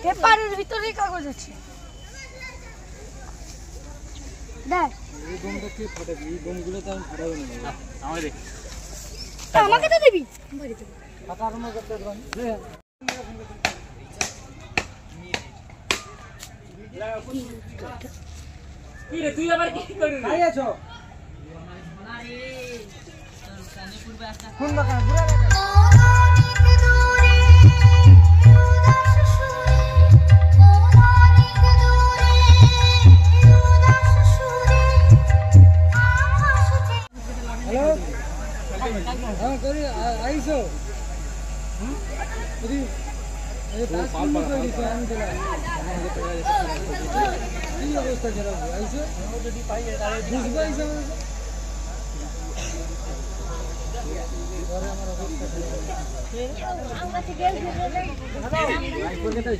পেপারের ভিতরে কাগজ আছে। দেখ এই গমটা কি ফাটাবি? এই গমগুলো তো আমি ফাটাবো না। আমাকে দে। আমাকে তো দিবি। ফাটা আরম্ভ করতে পারবো। কি রে তুই আবার কি করবি? আই আছো। না রে। কানে পড়বে একটা। কোন বাকা ঘুরে দেখা। हाँ करी आई सो करी ये पास में कोई रिचार्ज नहीं चला ये अवस्था चला आई सो যদি পাই তাহলে 20 22 और हमारा अवस्था আমরা থেকে कोलकाता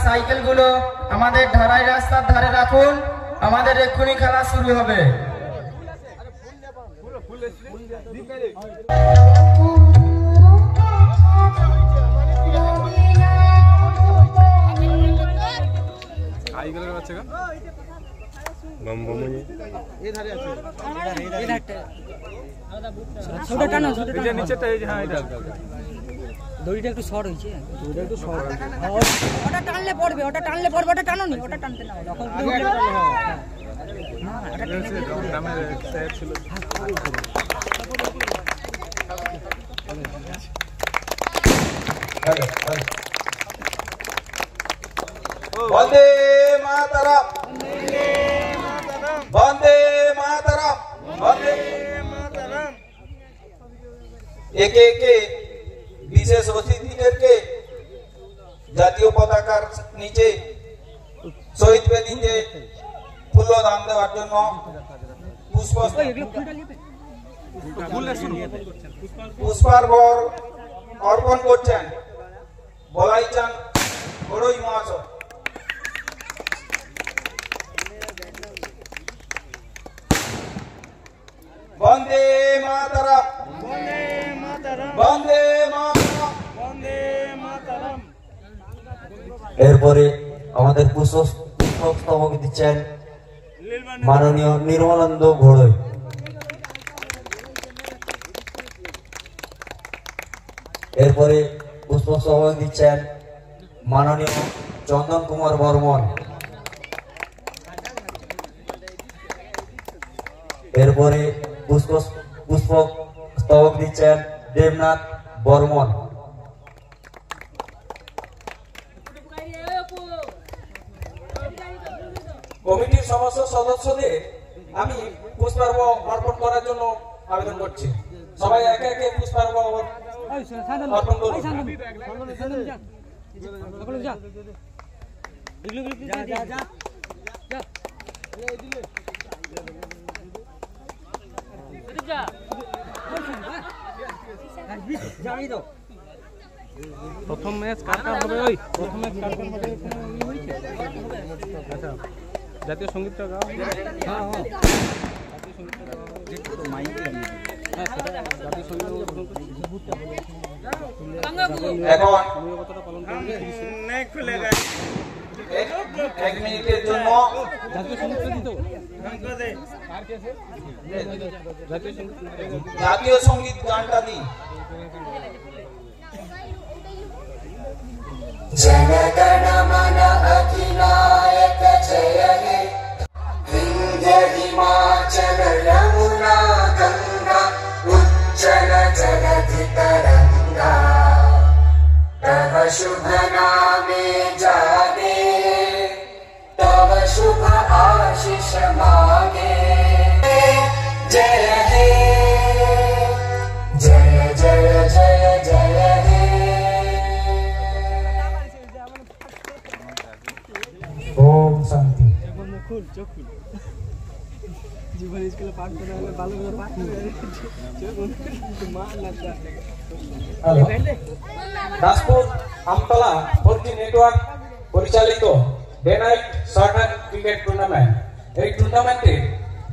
সাইকেলগুলো আমাদের ঢালাই রাস্তার ধারে রাখুন, আমাদের এক্ষুনি খেলা শুরু হবে। দড়িটা একটু শর্ট হয়েছে, দড়িটা একটু শর্ট হয়েছে। ওটা টানলে পড়বে, ওটা টানলে পড়বে, ওটা টানো নি, ওটা টানতে না যখন বন্দে মাতরম, বন্দে মাতরম, বন্দে মাতরম। একে একে বিশেষ অতিথিদেরকে জাতীয় পতাকার নিচে শহীদ বেদিতে ফুলদান দেওয়ার জন্য পুষ্পার্ঘ্য অর্পণ করছেন বলাই চান বড়ই মহাশয়। বন্দে মাতরম, বন্দে মাতরম, বন্দে মাতরম, বন্দে মাতরম। এরপরে আমাদের পুষ্পস্তবক দিচ্ছেন মাননীয় নির্মলানন্দ ঘোড়ই। এরপরে পুষ্পস্তবক দিচ্ছেন মাননীয় চন্দন কুমার বর্মন। এরপরে পুষ্পস্তবক দিচ্ছেন দেবনাথ বর্মন। কমিটির সমস্ত সদস্যদের আমি পুষ্পার্ঘ্য অর্পণ করার জন্য আবেদন করছি। সবাই একে একে পুষ্পার্ঘ্য অর্পণ করুন। প্রথম ম্যাচ কার কার হবে? ওই প্রথম ম্যাচ কার কার হবে? আচ্ছা জাতীয় সঙ্গীতটা গাও। হ্যাঁ হ্যাঁ জাতীয় সঙ্গীতটা গাও। দেখো তো মাইক লাগিয়ে দিই। হ্যাঁ সেটা জাতীয় সঙ্গীত এখন কতটা পালন করবে নেক খুলে গেল। এক মিনিটের জন্য জাতীয় সঙ্গীত দিত। জাতীয় সঙ্গীত গানটা দিই। जनगण मन अधिनायक जय हे विंध्य हिमाचल यमुना गंगा उज्जल जलधि तरंगा तव शुभ नामे जागे तव शुभ आशीष मागे जय हे जय जय जय जय हे। খুল চোখ খুল জীবন স্কুলে পাঠ করে হলে ভালো করে পাঠ করে মা লাগা দাসপুর আমতলা 4G নেটওয়ার্ক পরিচালিত day night short hand cricket tournament. এই টুর্নামেন্টে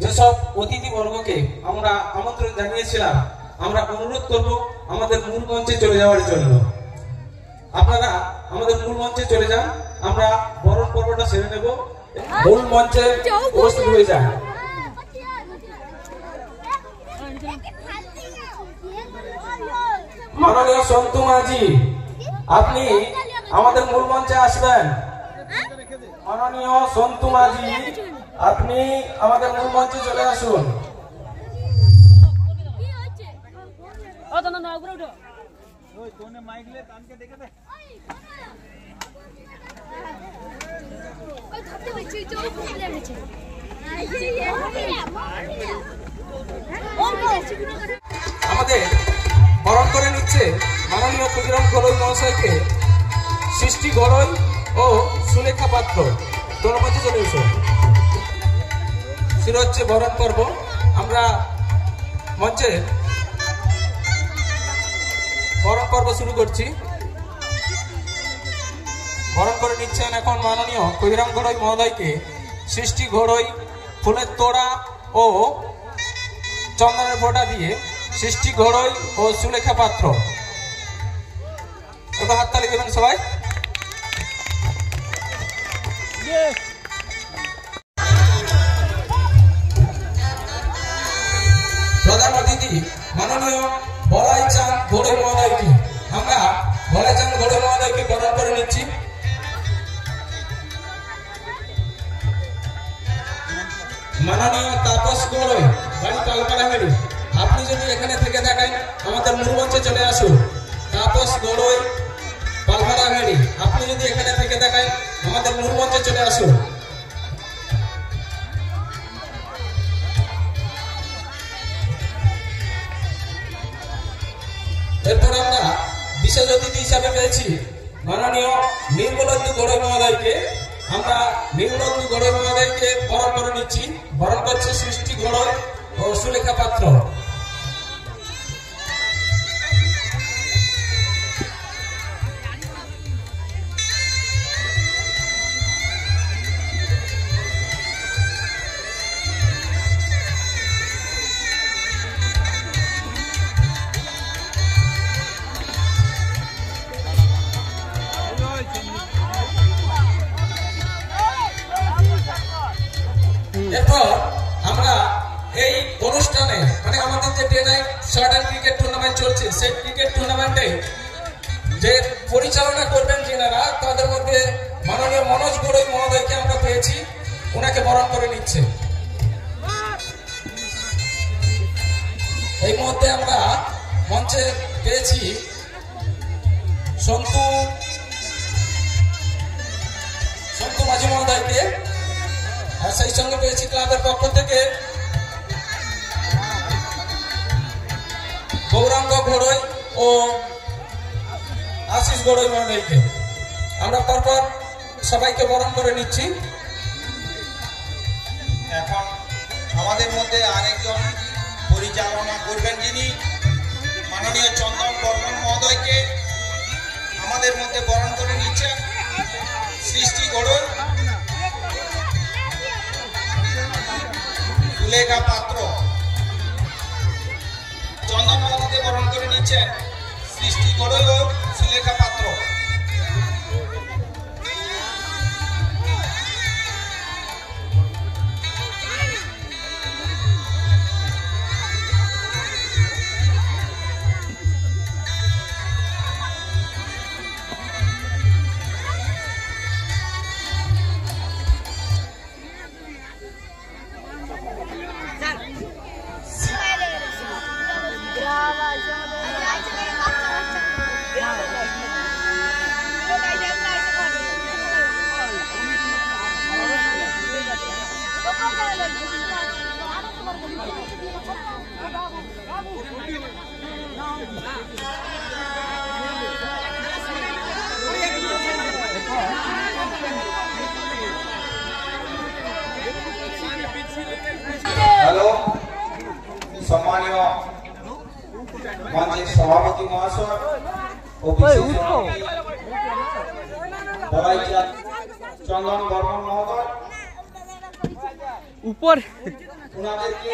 যেসব অতিথি বর্গকে আমরা আমন্ত্রণ জানিয়েছিলাম, আমরা অনুরোধ করব আমাদের মূল মঞ্চে চলে যাওয়ার জন্য। আপনারা আমাদের মূল মঞ্চে চলে যান, আমরা বরণ পর্বটা সেরে নেব। মূল মঞ্চে উপস্থিত হয়ে যান। মাননীয় সন্তু মাঝি, আপনি আমাদের মূল মঞ্চে আসবেন। মাননীয় সন্তু মাঝি, আপনি আমাদের মূল মঞ্চে চলে আসুন। আমাদের বরণ করে নিচ্ছে মাননীয় ক্ষুদিরাম ঘড়ই মহাশয়কে সৃষ্টি ঘড়ই ও সুলেখা পাত্র। তোমরা মঞ্চে চলে এসো। শুরু হচ্ছে বরণ পর্ব। আমরা মঞ্চে বরণ পর্ব শুরু করছি। বরণ করে নিচ্ছেন এখন মাননীয় ক্ষুদিরাম ঘড়ই মহোদয়কে সৃষ্টি ঘড়ই ফুলের তোড়া ও চন্দনের ফোঁটা দিয়ে সৃষ্টি ঘড়ই ও সুলেখা পাত্র। একটু হাততালি দেবেন সবাই। প্রধান অতিথি মাননীয় বলাই চাঁদ ঘড়ই মহোদয়কে আমরা বলাই চাঁদ ঘড়ই মহোদয়কে বরণ করে নিচ্ছি। মাননীয় তাপস ঘড়ই বাড়ি পালপাড়াহাড়ি, আপনি যদি এখানে থেকে থাকেন আমাদের মূল মঞ্চে চলে আসুন। তাপস ঘড়ই পালপাড়াহাড়ি, আপনি যদি এখানে থেকে থাকেন আমাদের মূল মঞ্চে চলে আসুন। এরপর আমরা বিশেষ অতিথি হিসাবে পেয়েছি মাননীয় নির্মলেন্দু ঘড়ই মহোদয়কে। আমরা নির্মলেন্দু ঘড়ই মহোদয়কে বরণ করে নিচ্ছি। বরণ করছে সৃষ্টি ঘড়ই ও সুলেখা পাত্র। এরপর আমরা এই অনুষ্ঠানে মানে আমাদের যে day night short hand cricket tournament চলছে, সেই ক্রিকেট টুর্নামেন্টে যে পরিচালনা করবেন যেনারা, তাদের মধ্যে মাননীয় মনোজ ঘড়ই মহোদয়কে আমরা পেয়েছি, ওনাকে বরণ করে নিচ্ছে। এই মুহূর্তে আমরা মঞ্চে পেয়েছি সন্তু মাঝি মহোদয়কে, আর সেই সঙ্গে পেয়েছি ক্লাবের পক্ষ থেকে গৌরাঙ্গ ঘড়ই ও আশিস ঘড়ই মহোদয়কে। আমরা পরপর সবাইকে বরণ করে নিচ্ছি। এখন আমাদের মধ্যে আরেকজন পরিচালনা করবেন, যিনি মাননীয় চন্দন বর্মন মহোদয়কে আমাদের মধ্যে বরণ করে নিচ্ছেন। সৃষ্টি ঘড়ই, সুলেখা পাত্র। চন্দন মহোদয়কে বরণ করে নিচ্ছেন সৃষ্টি ঘড়ই ও সুলেখা পাত্র। শাসক ও বিশেষ অতিথি বলাইচাঁদ চন্দন বর্মন মহোদয় উপর ওনাদেরকে